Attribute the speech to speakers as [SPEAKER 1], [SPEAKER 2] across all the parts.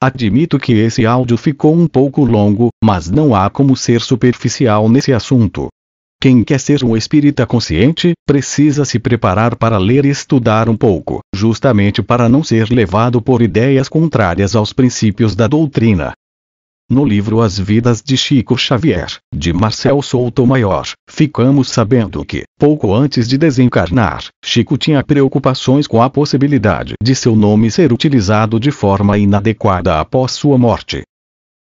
[SPEAKER 1] Admito que esse áudio ficou um pouco longo, mas não há como ser superficial nesse assunto. Quem quer ser um espírita consciente, precisa se preparar para ler e estudar um pouco, justamente para não ser levado por ideias contrárias aos princípios da doutrina. No livro As Vidas de Chico Xavier, de Marcel Soutomaior, ficamos sabendo que, pouco antes de desencarnar, Chico tinha preocupações com a possibilidade de seu nome ser utilizado de forma inadequada após sua morte.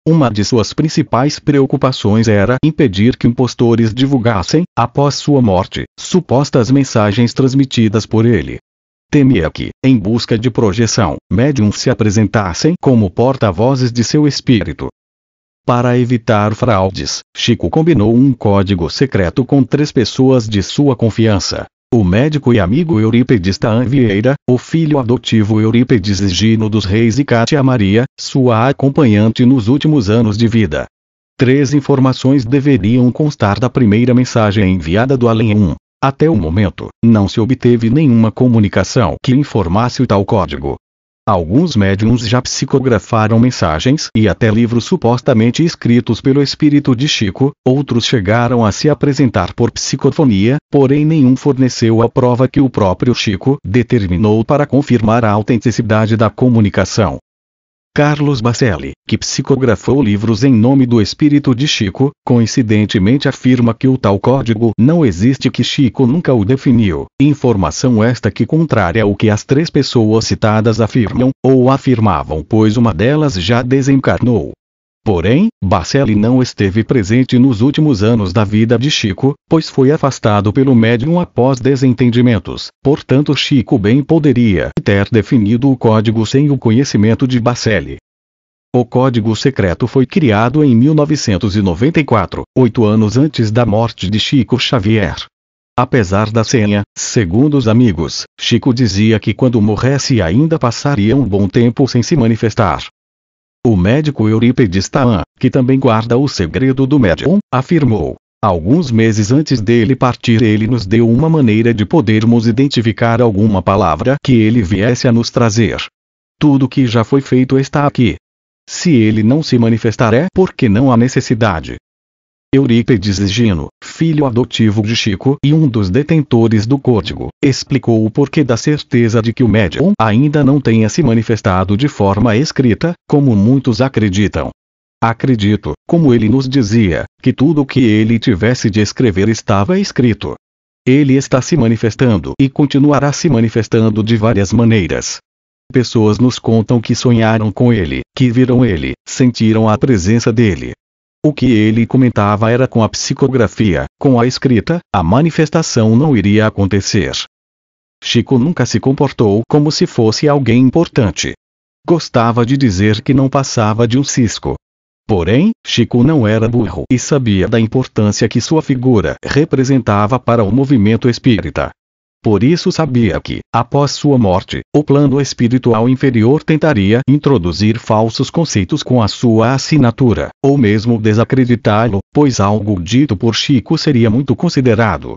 [SPEAKER 1] Uma de suas principais preocupações era impedir que impostores divulgassem, após sua morte, supostas mensagens transmitidas por ele. Temia que, em busca de projeção, médiums se apresentassem como porta-vozes de seu espírito. Para evitar fraudes, Chico combinou um código secreto com 3 pessoas de sua confiança: o médico e amigo Eurípedes Taan Vieira, o filho adotivo Eurípedes Gino dos Reis e Cátia Maria, sua acompanhante nos últimos anos de vida. 3 informações deveriam constar da primeira mensagem enviada do além 1. Até o momento, não se obteve nenhuma comunicação que informasse o tal código. Alguns médiuns já psicografaram mensagens e até livros supostamente escritos pelo espírito de Chico, outros chegaram a se apresentar por psicofonia, porém nenhum forneceu a prova que o próprio Chico determinou para confirmar a autenticidade da comunicação. Carlos Bacelli, que psicografou livros em nome do espírito de Chico, coincidentemente afirma que o tal código não existe e que Chico nunca o definiu, informação esta que contrária ao que as 3 pessoas citadas afirmam, ou afirmavam, pois uma delas já desencarnou. Porém, Bacelli não esteve presente nos últimos anos da vida de Chico, pois foi afastado pelo médium após desentendimentos, portanto Chico bem poderia ter definido o código sem o conhecimento de Bacelli. O código secreto foi criado em 1994, 8 anos antes da morte de Chico Xavier. Apesar da senha, segundo os amigos, Chico dizia que quando morresse ainda passaria um bom tempo sem se manifestar. O médico Eurípedes Taan, que também guarda o segredo do médium, afirmou: alguns meses antes dele partir ele nos deu uma maneira de podermos identificar alguma palavra que ele viesse a nos trazer. Tudo que já foi feito está aqui. Se ele não se manifestar é porque não há necessidade. Eurípedes Gino, filho adotivo de Chico e um dos detentores do código, explicou o porquê da certeza de que o médium ainda não tenha se manifestado de forma escrita, como muitos acreditam. Acredito, como ele nos dizia, que tudo o que ele tivesse de escrever estava escrito. Ele está se manifestando e continuará se manifestando de várias maneiras. Pessoas nos contam que sonharam com ele, que viram ele, sentiram a presença dele. O que ele comentava era com a psicografia, com a escrita, a manifestação não iria acontecer. Chico nunca se comportou como se fosse alguém importante. Gostava de dizer que não passava de um cisco. Porém, Chico não era burro e sabia da importância que sua figura representava para o movimento espírita. Por isso sabia que, após sua morte, o plano espiritual inferior tentaria introduzir falsos conceitos com a sua assinatura, ou mesmo desacreditá-lo, pois algo dito por Chico seria muito considerado.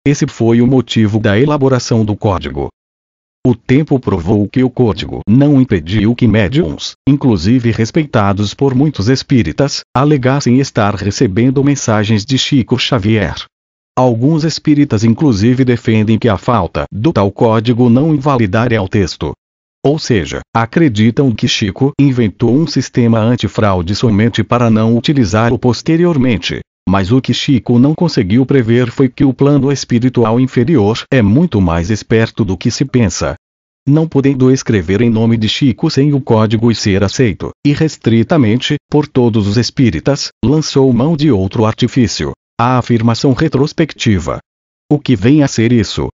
[SPEAKER 1] Esse foi o motivo da elaboração do código. O tempo provou que o código não impediu que médiuns, inclusive respeitados por muitos espíritas, alegassem estar recebendo mensagens de Chico Xavier. Alguns espíritas inclusive defendem que a falta do tal código não invalidaria o texto. Ou seja, acreditam que Chico inventou um sistema antifraude somente para não utilizá-lo posteriormente. Mas o que Chico não conseguiu prever foi que o plano espiritual inferior é muito mais esperto do que se pensa. Não podendo escrever em nome de Chico sem o código e ser aceito, irrestritamente, por todos os espíritas, lançou mão de outro artifício. A afirmação retrospectiva. O que vem a ser isso?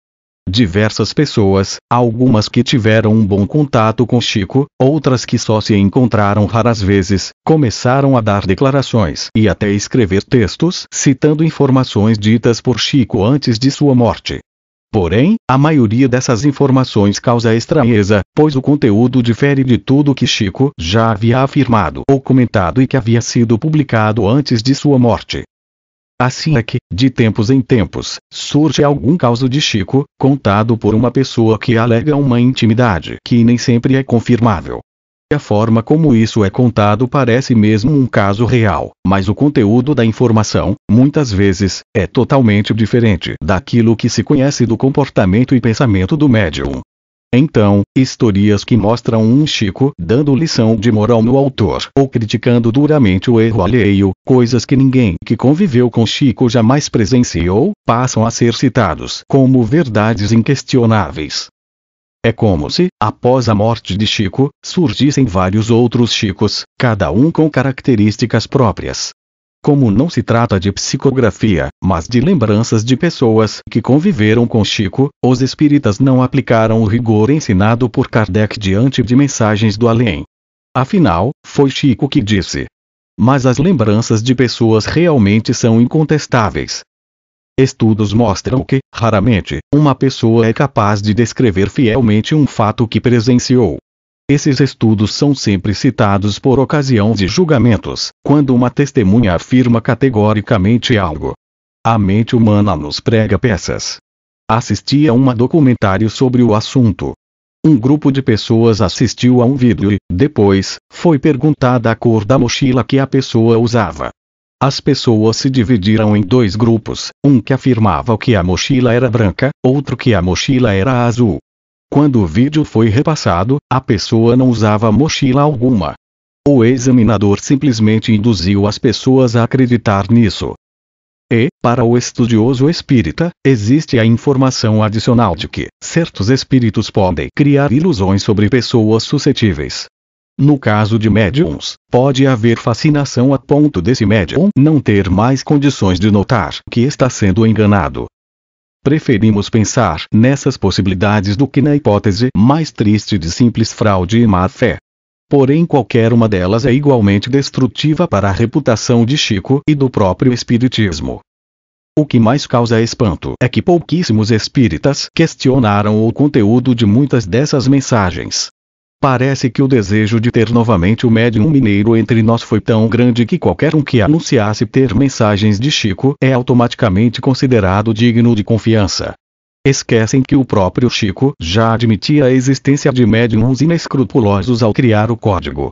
[SPEAKER 1] Diversas pessoas, algumas que tiveram um bom contato com Chico, outras que só se encontraram raras vezes, começaram a dar declarações e até escrever textos citando informações ditas por Chico antes de sua morte. Porém, a maioria dessas informações causa estranheza, pois o conteúdo difere de tudo que Chico já havia afirmado ou comentado e que havia sido publicado antes de sua morte. Assim é que, de tempos em tempos, surge algum caso de Chico, contado por uma pessoa que alega uma intimidade que nem sempre é confirmável. A forma como isso é contado parece mesmo um caso real, mas o conteúdo da informação, muitas vezes, é totalmente diferente daquilo que se conhece do comportamento e pensamento do médium. Então, historias que mostram um Chico dando lição de moral no autor ou criticando duramente o erro alheio, coisas que ninguém que conviveu com Chico jamais presenciou, passam a ser citados como verdades inquestionáveis. É como se, após a morte de Chico, surgissem vários outros Chicos, cada um com características próprias. Como não se trata de psicografia, mas de lembranças de pessoas que conviveram com Chico, os espíritas não aplicaram o rigor ensinado por Kardec diante de mensagens do além. Afinal, foi Chico que disse. Mas as lembranças de pessoas realmente são incontestáveis. Estudos mostram que, raramente, uma pessoa é capaz de descrever fielmente um fato que presenciou. Esses estudos são sempre citados por ocasião de julgamentos, quando uma testemunha afirma categoricamente algo. A mente humana nos prega peças. Assisti a um documentário sobre o assunto. Um grupo de pessoas assistiu a um vídeo e, depois, foi perguntada a cor da mochila que a pessoa usava. As pessoas se dividiram em dois grupos, um que afirmava que a mochila era branca, outro que a mochila era azul. Quando o vídeo foi repassado, a pessoa não usava mochila alguma. O examinador simplesmente induziu as pessoas a acreditar nisso. E, para o estudioso espírita, existe a informação adicional de que certos espíritos podem criar ilusões sobre pessoas suscetíveis. No caso de médiums, pode haver fascinação a ponto desse médium não ter mais condições de notar que está sendo enganado. Preferimos pensar nessas possibilidades do que na hipótese mais triste de simples fraude e má-fé. Porém, qualquer uma delas é igualmente destrutiva para a reputação de Chico e do próprio espiritismo. O que mais causa espanto é que pouquíssimos espíritas questionaram o conteúdo de muitas dessas mensagens. Parece que o desejo de ter novamente o médium mineiro entre nós foi tão grande que qualquer um que anunciasse ter mensagens de Chico é automaticamente considerado digno de confiança. Esquecem que o próprio Chico já admitia a existência de médiums inescrupulosos ao criar o código.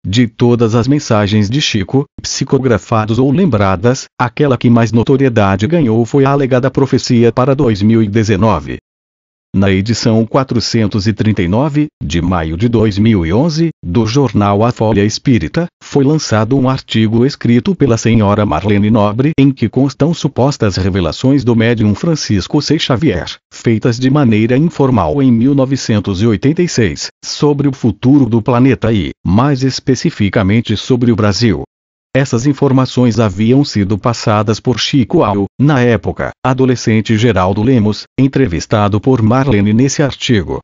[SPEAKER 1] De todas as mensagens de Chico, psicografadas ou lembradas, aquela que mais notoriedade ganhou foi a alegada profecia para 2019. Na edição 439, de maio de 2011, do jornal A Folha Espírita, foi lançado um artigo escrito pela senhora Marlene Nobre em que constam supostas revelações do médium Francisco C. Xavier, feitas de maneira informal em 1986, sobre o futuro do planeta e, mais especificamente sobre o Brasil. Essas informações haviam sido passadas por Chico ao, na época, adolescente Geraldo Lemos, entrevistado por Marlene nesse artigo.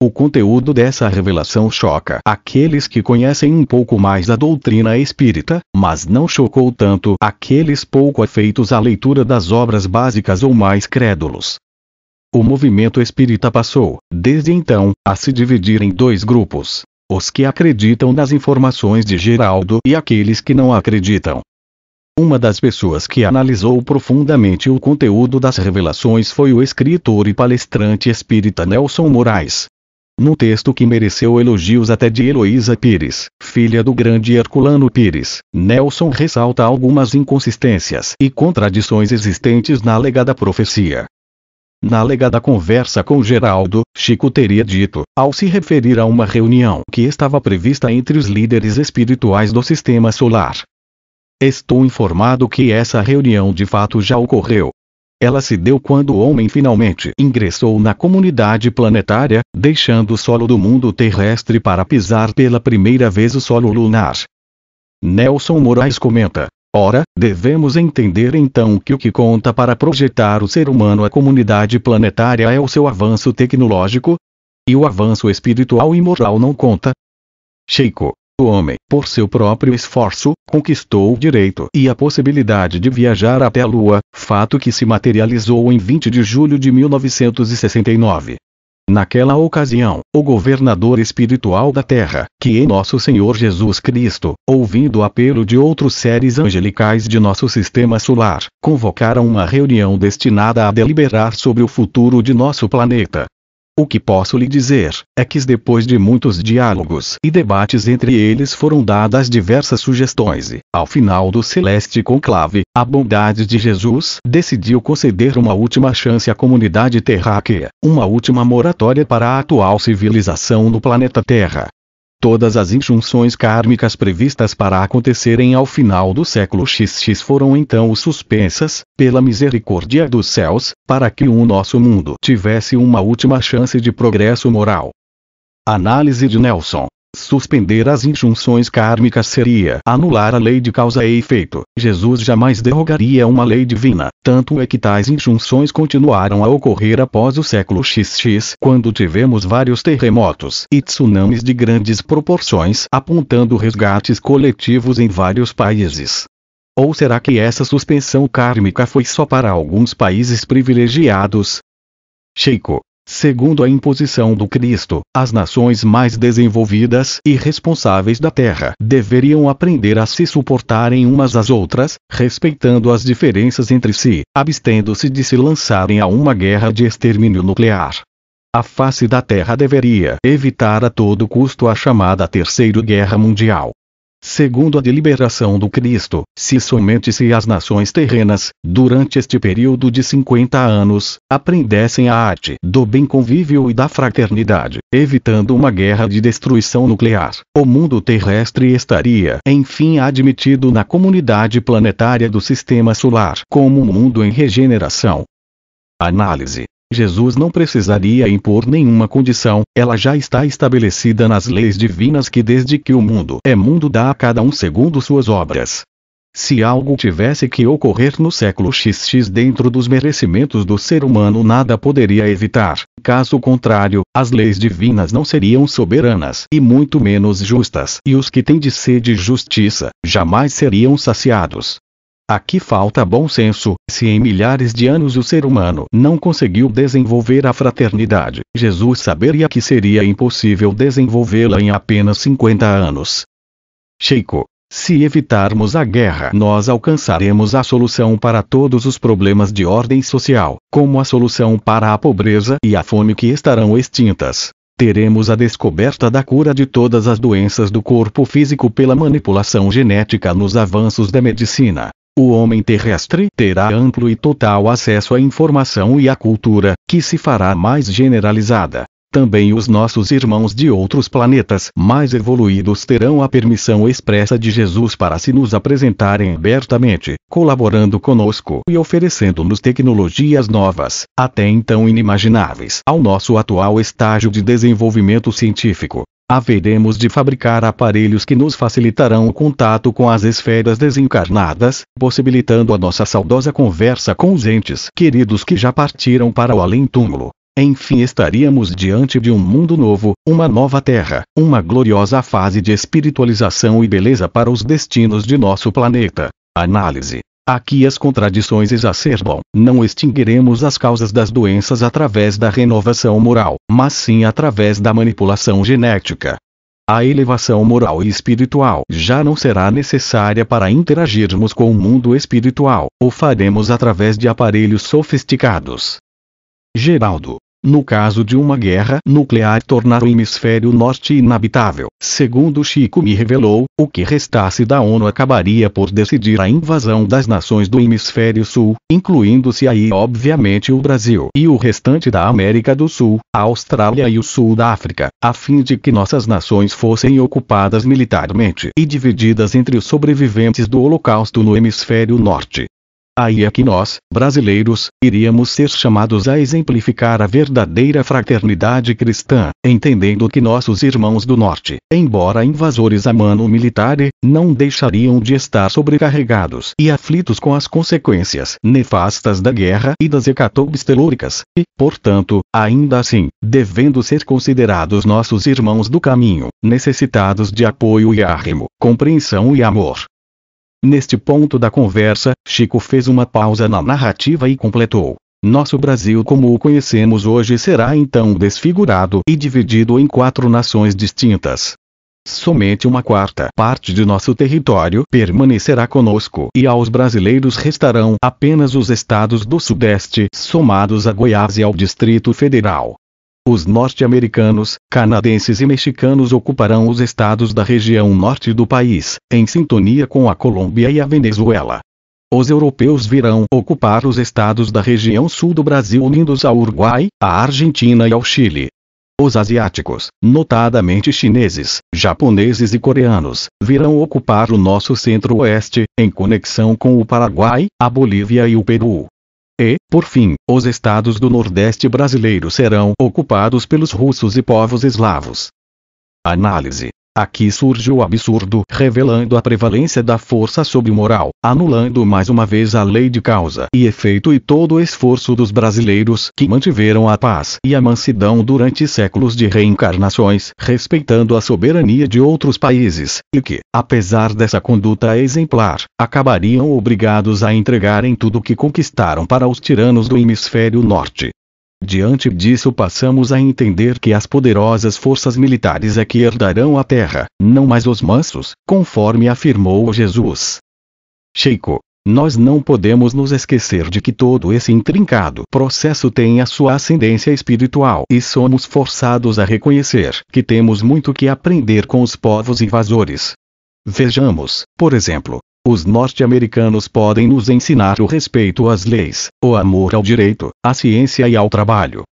[SPEAKER 1] O conteúdo dessa revelação choca aqueles que conhecem um pouco mais da doutrina espírita, mas não chocou tanto aqueles pouco afeitos à leitura das obras básicas ou mais crédulos. O movimento espírita passou, desde então, a se dividir em dois grupos. Os que acreditam nas informações de Geraldo e aqueles que não acreditam. Uma das pessoas que analisou profundamente o conteúdo das revelações foi o escritor e palestrante espírita Nelson Moraes. Num texto que mereceu elogios até de Heloísa Pires, filha do grande Herculano Pires, Nelson ressalta algumas inconsistências e contradições existentes na alegada profecia. Na alegada conversa com Geraldo, Chico teria dito, ao se referir a uma reunião que estava prevista entre os líderes espirituais do Sistema Solar: "Estou informado que essa reunião de fato já ocorreu. Ela se deu quando o homem finalmente ingressou na comunidade planetária, deixando o solo do mundo terrestre para pisar pela primeira vez o solo lunar." Nelson Moraes comenta: "Ora, devemos entender então que o que conta para projetar o ser humano à comunidade planetária é o seu avanço tecnológico? E o avanço espiritual e moral não conta? Chico, o homem, por seu próprio esforço, conquistou o direito e a possibilidade de viajar até a Lua, fato que se materializou em 20 de julho de 1969. Naquela ocasião, o governador espiritual da Terra, que é nosso Senhor Jesus Cristo, ouvindo o apelo de outros seres angelicais de nosso sistema solar, convocaram uma reunião destinada a deliberar sobre o futuro de nosso planeta. O que posso lhe dizer, é que depois de muitos diálogos e debates entre eles foram dadas diversas sugestões e, ao final do celeste conclave, a bondade de Jesus decidiu conceder uma última chance à comunidade terráquea, uma última moratória para a atual civilização no planeta Terra. Todas as injunções kármicas previstas para acontecerem ao final do século XX foram então suspensas, pela misericórdia dos céus, para que o nosso mundo tivesse uma última chance de progresso moral. Análise de Nelson. Suspender as injunções kármicas seria anular a lei de causa e efeito. Jesus jamais derrogaria uma lei divina, tanto é que tais injunções continuaram a ocorrer após o século XX, quando tivemos vários terremotos e tsunamis de grandes proporções, apontando resgates coletivos em vários países. Ou será que essa suspensão kármica foi só para alguns países privilegiados? Sheiko. Segundo a imposição do Cristo, as nações mais desenvolvidas e responsáveis da Terra deveriam aprender a se suportarem umas às outras, respeitando as diferenças entre si, abstendo-se de se lançarem a uma guerra de extermínio nuclear. A face da Terra deveria evitar a todo custo a chamada Terceira Guerra Mundial. Segundo a deliberação do Cristo, somente se as nações terrenas, durante este período de 50 anos, aprendessem a arte do bem convívio e da fraternidade, evitando uma guerra de destruição nuclear, o mundo terrestre estaria, enfim, admitido na comunidade planetária do Sistema Solar como um mundo em regeneração. Análise. Jesus não precisaria impor nenhuma condição, ela já está estabelecida nas leis divinas que desde que o mundo é mundo dá a cada um segundo suas obras. Se algo tivesse que ocorrer no século XX dentro dos merecimentos do ser humano, nada poderia evitar, caso contrário, as leis divinas não seriam soberanas e muito menos justas, e os que têm de sede de justiça, jamais seriam saciados. Aqui falta bom senso. Se em milhares de anos o ser humano não conseguiu desenvolver a fraternidade, Jesus saberia que seria impossível desenvolvê-la em apenas 50 anos. Sheiko. Se evitarmos a guerra, nós alcançaremos a solução para todos os problemas de ordem social, como a solução para a pobreza e a fome que estarão extintas. Teremos a descoberta da cura de todas as doenças do corpo físico pela manipulação genética nos avanços da medicina. O homem terrestre terá amplo e total acesso à informação e à cultura, que se fará mais generalizada. Também os nossos irmãos de outros planetas mais evoluídos terão a permissão expressa de Jesus para se nos apresentarem abertamente, colaborando conosco e oferecendo-nos tecnologias novas, até então inimagináveis ao nosso atual estágio de desenvolvimento científico. Haveremos de fabricar aparelhos que nos facilitarão o contato com as esferas desencarnadas, possibilitando a nossa saudosa conversa com os entes queridos que já partiram para o além-túmulo. Enfim, estaríamos diante de um mundo novo, uma nova terra, uma gloriosa fase de espiritualização e beleza para os destinos de nosso planeta. Análise. Aqui as contradições exacerbam. Não extinguiremos as causas das doenças através da renovação moral, mas sim através da manipulação genética. A elevação moral e espiritual já não será necessária para interagirmos com o mundo espiritual, o faremos através de aparelhos sofisticados. Geraldo. No caso de uma guerra nuclear tornar o hemisfério norte inabitável, segundo Chico me revelou, o que restasse da ONU acabaria por decidir a invasão das nações do hemisfério sul, incluindo-se aí obviamente o Brasil e o restante da América do Sul, a Austrália e o sul da África, a fim de que nossas nações fossem ocupadas militarmente e divididas entre os sobreviventes do Holocausto no hemisfério norte. Aí é que nós, brasileiros, iríamos ser chamados a exemplificar a verdadeira fraternidade cristã, entendendo que nossos irmãos do norte, embora invasores a mano militar, não deixariam de estar sobrecarregados e aflitos com as consequências nefastas da guerra e das hecatombes telúricas, e, portanto, ainda assim, devendo ser considerados nossos irmãos do caminho, necessitados de apoio e arrimo, compreensão e amor. Neste ponto da conversa, Chico fez uma pausa na narrativa e completou. Nosso Brasil como o conhecemos hoje será então desfigurado e dividido em 4 nações distintas. Somente uma quarta parte de nosso território permanecerá conosco e aos brasileiros restarão apenas os estados do Sudeste, somados a Goiás e ao Distrito Federal. Os norte-americanos, canadenses e mexicanos ocuparão os estados da região norte do país, em sintonia com a Colômbia e a Venezuela. Os europeus virão ocupar os estados da região sul do Brasil unidos ao Uruguai, à Argentina e ao Chile. Os asiáticos, notadamente chineses, japoneses e coreanos, virão ocupar o nosso centro-oeste, em conexão com o Paraguai, a Bolívia e o Peru. E, por fim, os estados do Nordeste brasileiro serão ocupados pelos russos e povos eslavos. Análise. Aqui surge o absurdo, revelando a prevalência da força sobre o moral, anulando mais uma vez a lei de causa e efeito e todo o esforço dos brasileiros que mantiveram a paz e a mansidão durante séculos de reencarnações, respeitando a soberania de outros países, e que, apesar dessa conduta exemplar, acabariam obrigados a entregarem tudo o que conquistaram para os tiranos do hemisfério norte. Diante disso passamos a entender que as poderosas forças militares é que herdarão a terra, não mais os mansos, conforme afirmou Jesus. Sheiko, nós não podemos nos esquecer de que todo esse intrincado processo tem a sua ascendência espiritual e somos forçados a reconhecer que temos muito que aprender com os povos invasores. Vejamos, por exemplo, os norte-americanos podem nos ensinar o respeito às leis, o amor ao direito, à ciência e ao trabalho.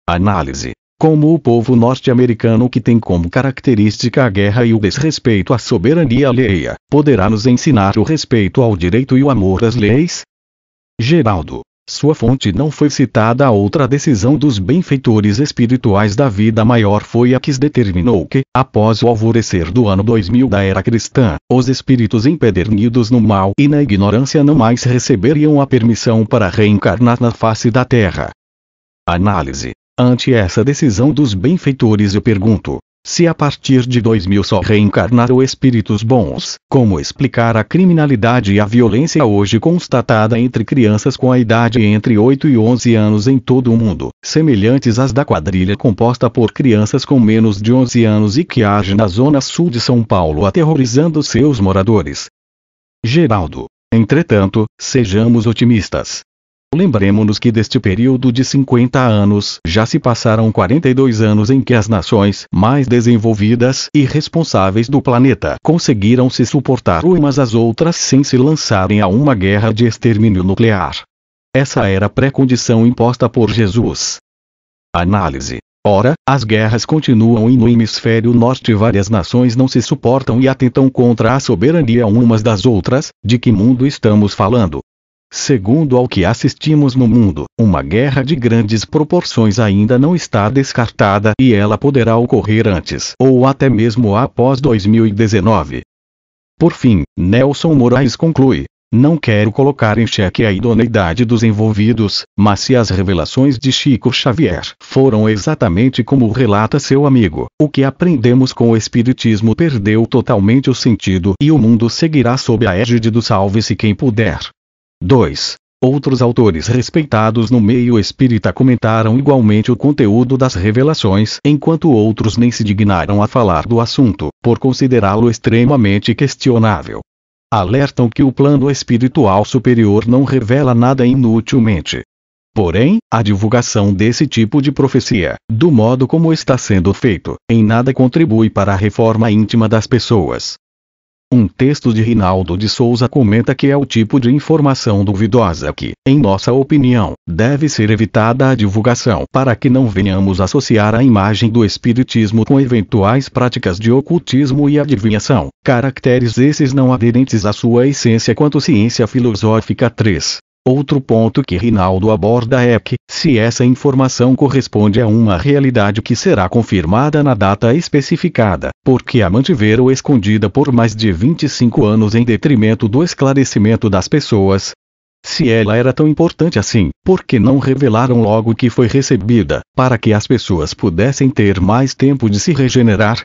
[SPEAKER 1] Análise. Como o povo norte-americano que tem como característica a guerra e o desrespeito à soberania alheia, poderá nos ensinar o respeito ao direito e o amor às leis? Geraldo. Sua fonte não foi citada. A outra decisão dos benfeitores espirituais da vida maior foi a que determinou que, após o alvorecer do ano 2000 da era cristã, os espíritos empedernidos no mal e na ignorância não mais receberiam a permissão para reencarnar na face da Terra. Análise. Ante essa decisão dos benfeitores eu pergunto, se a partir de 2000 só reencarnaram espíritos bons, como explicar a criminalidade e a violência hoje constatada entre crianças com a idade entre 8 e 11 anos em todo o mundo, semelhantes às da quadrilha composta por crianças com menos de 11 anos e que age na zona sul de São Paulo aterrorizando seus moradores? Geraldo. Entretanto, sejamos otimistas. Lembremos-nos que deste período de 50 anos já se passaram 42 anos em que as nações mais desenvolvidas e responsáveis do planeta conseguiram se suportar umas às outras sem se lançarem a uma guerra de extermínio nuclear. Essa era a pré-condição imposta por Jesus. Análise. Ora, as guerras continuam e no hemisfério norte várias nações não se suportam e atentam contra a soberania umas das outras. De que mundo estamos falando? Segundo ao que assistimos no mundo, uma guerra de grandes proporções ainda não está descartada e ela poderá ocorrer antes ou até mesmo após 2019. Por fim, Nelson Moraes conclui: não quero colocar em xeque a idoneidade dos envolvidos, mas se as revelações de Chico Xavier foram exatamente como relata seu amigo, o que aprendemos com o Espiritismo perdeu totalmente o sentido e o mundo seguirá sob a égide do salve-se quem puder. 2. Outros autores respeitados no meio espírita comentaram igualmente o conteúdo das revelações, enquanto outros nem se dignaram a falar do assunto, por considerá-lo extremamente questionável. Alertam que o plano espiritual superior não revela nada inutilmente. Porém, a divulgação desse tipo de profecia, do modo como está sendo feito, em nada contribui para a reforma íntima das pessoas. Um texto de Rinaldo de Souza comenta que é o tipo de informação duvidosa que, em nossa opinião, deve ser evitada a divulgação para que não venhamos associar a imagem do espiritismo com eventuais práticas de ocultismo e adivinhação, caracteres esses não aderentes à sua essência quanto ciência filosófica. 3. Outro ponto que Rinaldo aborda é que, se essa informação corresponde a uma realidade que será confirmada na data especificada, por que a mantiveram escondida por mais de 25 anos em detrimento do esclarecimento das pessoas? Se ela era tão importante assim, por que não revelaram logo que foi recebida, para que as pessoas pudessem ter mais tempo de se regenerar?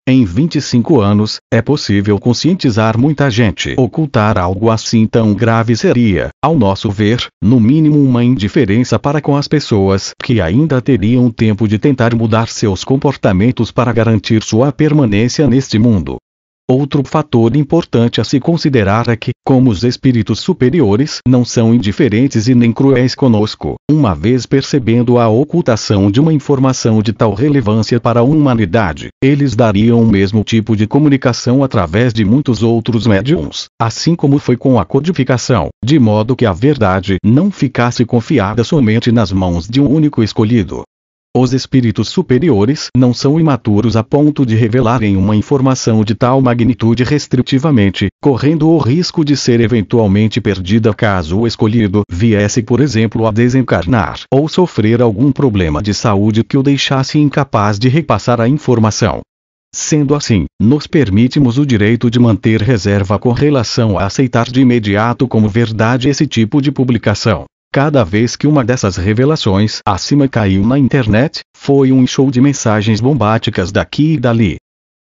[SPEAKER 1] Em 25 anos, é possível conscientizar muita gente. Ocultar algo assim tão grave seria, ao nosso ver, no mínimo uma indiferença para com as pessoas que ainda teriam tempo de tentar mudar seus comportamentos para garantir sua permanência neste mundo. Outro fator importante a se considerar é que, como os espíritos superiores não são indiferentes e nem cruéis conosco, uma vez percebendo a ocultação de uma informação de tal relevância para a humanidade, eles dariam o mesmo tipo de comunicação através de muitos outros médiums, assim como foi com a codificação, de modo que a verdade não ficasse confiada somente nas mãos de um único escolhido. Os espíritos superiores não são imaturos a ponto de revelarem uma informação de tal magnitude restritivamente, correndo o risco de ser eventualmente perdida caso o escolhido viesse, por exemplo, a desencarnar ou sofrer algum problema de saúde que o deixasse incapaz de repassar a informação. Sendo assim, nos permitimos o direito de manter reserva com relação a aceitar de imediato como verdade esse tipo de publicação. Cada vez que uma dessas revelações acima caiu na internet, foi um show de mensagens bombásticas daqui e dali.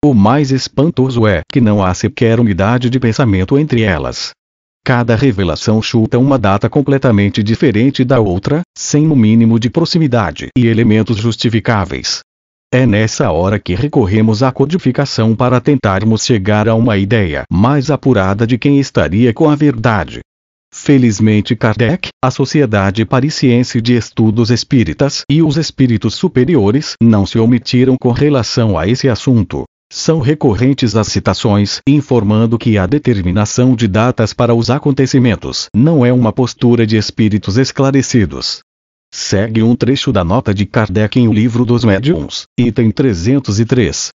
[SPEAKER 1] O mais espantoso é que não há sequer unidade de pensamento entre elas. Cada revelação chuta uma data completamente diferente da outra, sem o mínimo de proximidade e elementos justificáveis. É nessa hora que recorremos à codificação para tentarmos chegar a uma ideia mais apurada de quem estaria com a verdade. Felizmente Kardec, a Sociedade Parisiense de Estudos Espíritas e os espíritos superiores não se omitiram com relação a esse assunto. São recorrentes as citações informando que a determinação de datas para os acontecimentos não é uma postura de espíritos esclarecidos. Segue um trecho da nota de Kardec em O Livro dos Médiuns, item 303.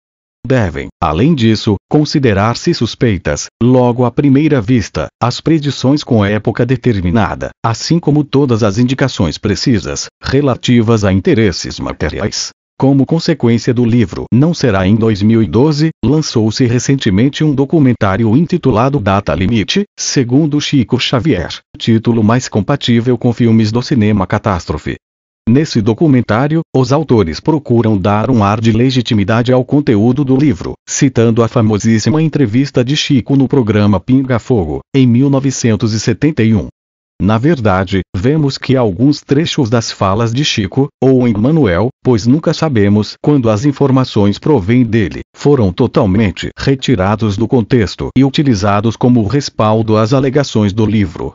[SPEAKER 1] Devem, além disso, considerar-se suspeitas, logo à primeira vista, as predições com época determinada, assim como todas as indicações precisas, relativas a interesses materiais. Como consequência do livro Não Será em 2012, lançou-se recentemente um documentário intitulado Data Limite, segundo Chico Xavier, título mais compatível com filmes do cinema catástrofe. Nesse documentário, os autores procuram dar um ar de legitimidade ao conteúdo do livro, citando a famosíssima entrevista de Chico no programa Pinga Fogo, em 1971. Na verdade, vemos que alguns trechos das falas de Chico, ou Emmanuel, pois nunca sabemos quando as informações provêm dele, foram totalmente retirados do contexto e utilizados como respaldo às alegações do livro.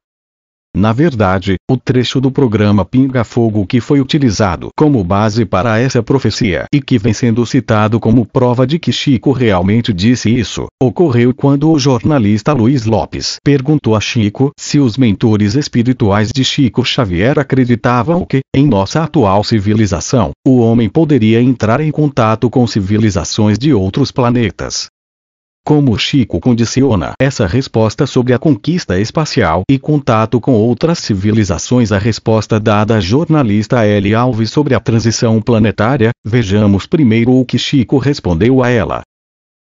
[SPEAKER 1] Na verdade, o trecho do programa Pinga Fogo que foi utilizado como base para essa profecia e que vem sendo citado como prova de que Chico realmente disse isso, ocorreu quando o jornalista Luiz Lopes perguntou a Chico se os mentores espirituais de Chico Xavier acreditavam que, em nossa atual civilização, o homem poderia entrar em contato com civilizações de outros planetas. Como Chico condiciona essa resposta sobre a conquista espacial e contato com outras civilizações à resposta dada à jornalista L. Alves sobre a transição planetária, vejamos primeiro o que Chico respondeu a ela.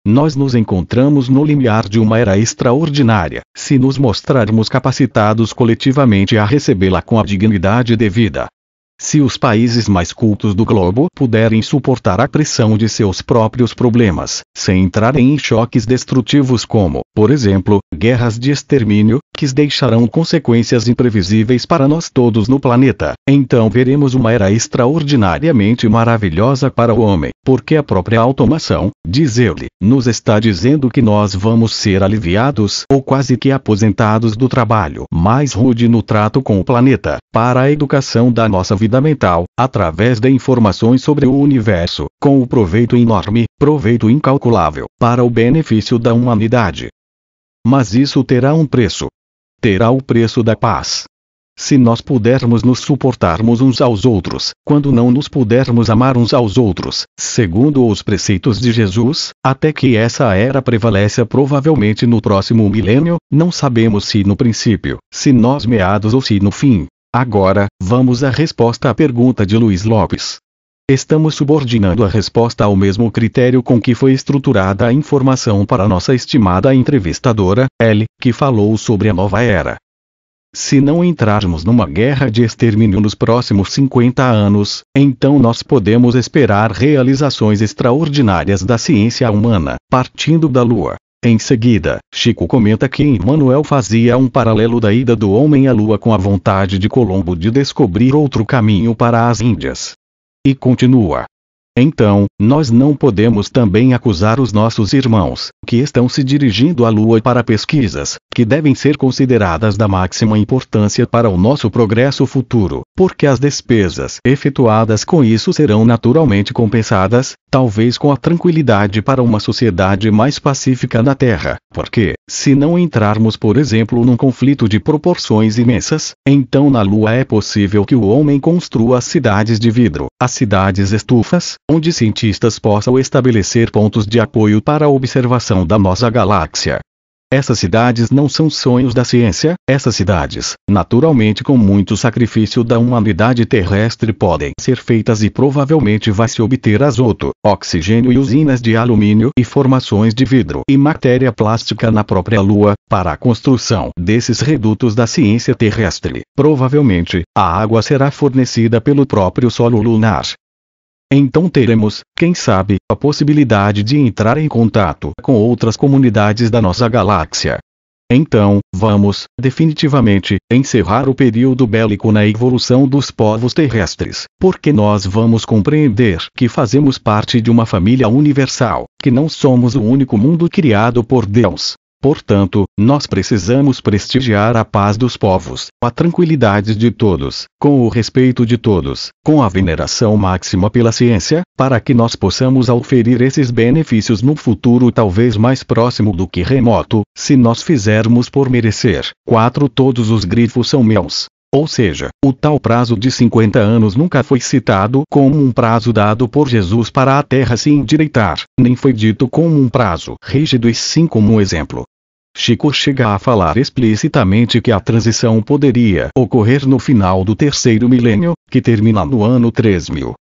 [SPEAKER 1] Nós nos encontramos no limiar de uma era extraordinária, se nos mostrarmos capacitados coletivamente a recebê-la com a dignidade devida. Se os países mais cultos do globo puderem suportar a pressão de seus próprios problemas, sem entrarem em choques destrutivos como, por exemplo, guerras de extermínio, que deixarão consequências imprevisíveis para nós todos no planeta, então veremos uma era extraordinariamente maravilhosa para o homem, porque a própria automação, diz ele, nos está dizendo que nós vamos ser aliviados ou quase que aposentados do trabalho mais rude no trato com o planeta, para a educação da nossa vida mental, através de informações sobre o universo, com o proveito enorme, proveito incalculável, para o benefício da humanidade. Mas isso terá um preço. Terá o preço da paz. Se nós pudermos nos suportarmos uns aos outros, quando não nos pudermos amar uns aos outros, segundo os preceitos de Jesus, até que essa era prevaleça provavelmente no próximo milênio, não sabemos se no princípio, se nós meados ou se no fim. Agora, vamos à resposta à pergunta de Luiz Lopes. Estamos subordinando a resposta ao mesmo critério com que foi estruturada a informação para nossa estimada entrevistadora, L, que falou sobre a nova era. Se não entrarmos numa guerra de extermínio nos próximos 50 anos, então nós podemos esperar realizações extraordinárias da ciência humana, partindo da Lua. Em seguida, Chico comenta que Emmanuel fazia um paralelo da ida do homem à Lua com a vontade de Colombo de descobrir outro caminho para as Índias. E continua. Então, nós não podemos também acusar os nossos irmãos, que estão se dirigindo à Lua para pesquisas, que devem ser consideradas da máxima importância para o nosso progresso futuro, porque as despesas efetuadas com isso serão naturalmente compensadas, talvez com a tranquilidade para uma sociedade mais pacífica na Terra, porque, se não entrarmos por exemplo num conflito de proporções imensas, então na Lua é possível que o homem construa as cidades de vidro, as cidades estufas, onde cientistas possam estabelecer pontos de apoio para a observação da nossa galáxia. Essas cidades não são sonhos da ciência, essas cidades, naturalmente com muito sacrifício da humanidade terrestre podem ser feitas e provavelmente vai se obter azoto, oxigênio e usinas de alumínio e formações de vidro e matéria plástica na própria Lua, para a construção desses redutos da ciência terrestre. Provavelmente, a água será fornecida pelo próprio solo lunar. Então teremos, quem sabe, a possibilidade de entrar em contato com outras comunidades da nossa galáxia. Então, vamos, definitivamente, encerrar o período bélico na evolução dos povos terrestres, porque nós vamos compreender que fazemos parte de uma família universal, que não somos o único mundo criado por Deus. Portanto, nós precisamos prestigiar a paz dos povos, a tranquilidade de todos, com o respeito de todos, com a veneração máxima pela ciência, para que nós possamos oferir esses benefícios no futuro talvez mais próximo do que remoto, se nós fizermos por merecer. 4. Todos os grifos são meus. Ou seja, o tal prazo de 50 anos nunca foi citado como um prazo dado por Jesus para a Terra se endireitar, nem foi dito como um prazo rígido e sim como um exemplo. Chico chega a falar explicitamente que a transição poderia ocorrer no final do terceiro milênio, que termina no ano 3000.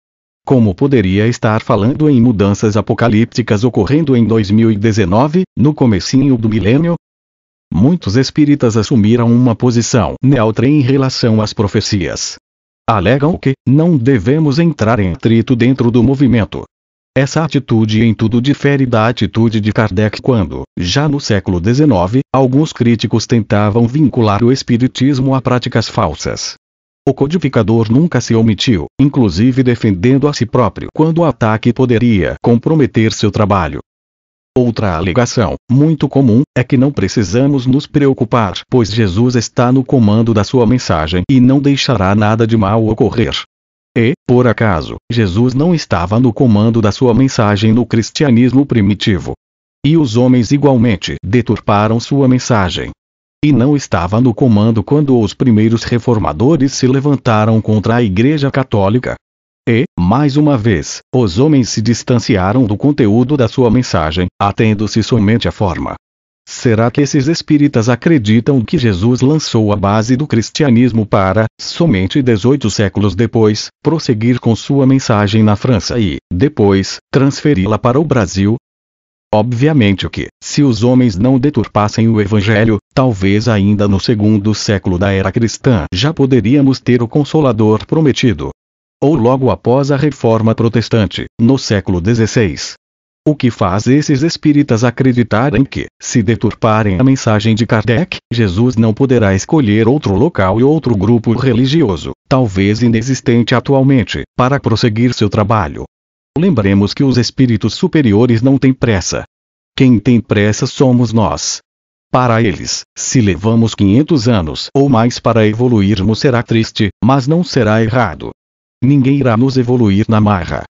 [SPEAKER 1] Como poderia estar falando em mudanças apocalípticas ocorrendo em 2019, no comecinho do milênio? Muitos espíritas assumiram uma posição neutra em relação às profecias. Alegam que não devemos entrar em atrito dentro do movimento. Essa atitude em tudo difere da atitude de Kardec quando, já no século XIX, alguns críticos tentavam vincular o espiritismo a práticas falsas. O codificador nunca se omitiu, inclusive defendendo a si próprio quando o ataque poderia comprometer seu trabalho. Outra alegação, muito comum, é que não precisamos nos preocupar, pois Jesus está no comando da sua mensagem e não deixará nada de mal ocorrer. E, por acaso, Jesus não estava no comando da sua mensagem no cristianismo primitivo. E os homens igualmente deturparam sua mensagem. E não estava no comando quando os primeiros reformadores se levantaram contra a Igreja Católica. E, mais uma vez, os homens se distanciaram do conteúdo da sua mensagem, atendo-se somente à forma. Será que esses espíritas acreditam que Jesus lançou a base do cristianismo para, somente 18 séculos depois, prosseguir com sua mensagem na França e, depois, transferi-la para o Brasil? Obviamente que, se os homens não deturpassem o Evangelho, talvez ainda no segundo século da era cristã já poderíamos ter o Consolador prometido. Ou logo após a Reforma Protestante, no século XVI. O que faz esses espíritas acreditarem que, se deturparem a mensagem de Kardec, Jesus não poderá escolher outro local e outro grupo religioso, talvez inexistente atualmente, para prosseguir seu trabalho. Lembremos que os espíritos superiores não têm pressa. Quem tem pressa somos nós. Para eles, se levamos 500 anos ou mais para evoluirmos será triste, mas não será errado. Ninguém irá nos evoluir na marra.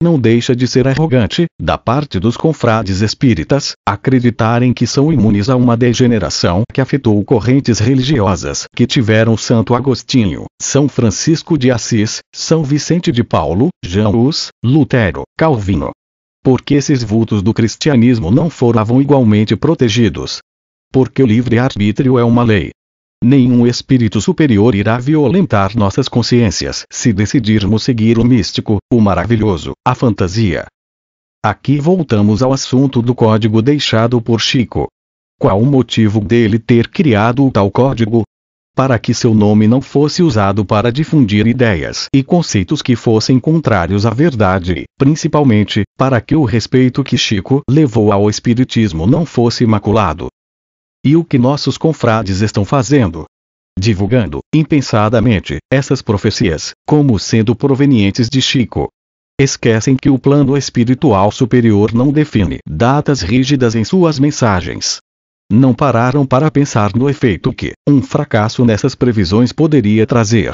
[SPEAKER 1] Não deixa de ser arrogante, da parte dos confrades espíritas, acreditarem que são imunes a uma degeneração que afetou correntes religiosas que tiveram Santo Agostinho, São Francisco de Assis, São Vicente de Paulo, Jean Hus, Lutero, Calvino. Porque esses vultos do cristianismo não foram igualmente protegidos. Porque o livre-arbítrio é uma lei. Nenhum espírito superior irá violentar nossas consciências se decidirmos seguir o místico, o maravilhoso, a fantasia. Aqui voltamos ao assunto do código deixado por Chico. Qual o motivo dele ter criado o tal código? Para que seu nome não fosse usado para difundir ideias e conceitos que fossem contrários à verdade e, principalmente, para que o respeito que Chico levou ao espiritismo não fosse maculado. E o que nossos confrades estão fazendo? Divulgando, impensadamente, essas profecias, como sendo provenientes de Chico. esquecem que o plano espiritual superior não define datas rígidas em suas mensagens. Não pararam para pensar no efeito que um fracasso nessas previsões poderia trazer.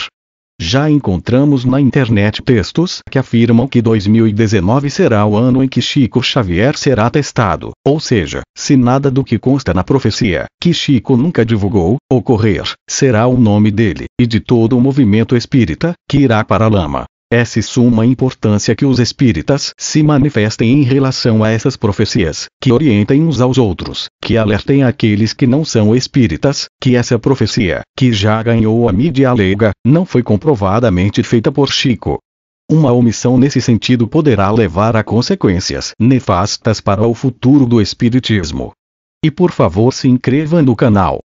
[SPEAKER 1] Já encontramos na internet textos que afirmam que 2019 será o ano em que Chico Xavier será testado, ou seja, se nada do que consta na profecia, que Chico nunca divulgou, ocorrer, será o nome dele, e de todo o movimento espírita, que irá para a lama. É de suma importância que os espíritas se manifestem em relação a essas profecias, que orientem uns aos outros, que alertem aqueles que não são espíritas, que essa profecia, que já ganhou a mídia alega, não foi comprovadamente feita por Chico. Uma omissão nesse sentido poderá levar a consequências nefastas para o futuro do espiritismo. E por favor se inscreva no canal.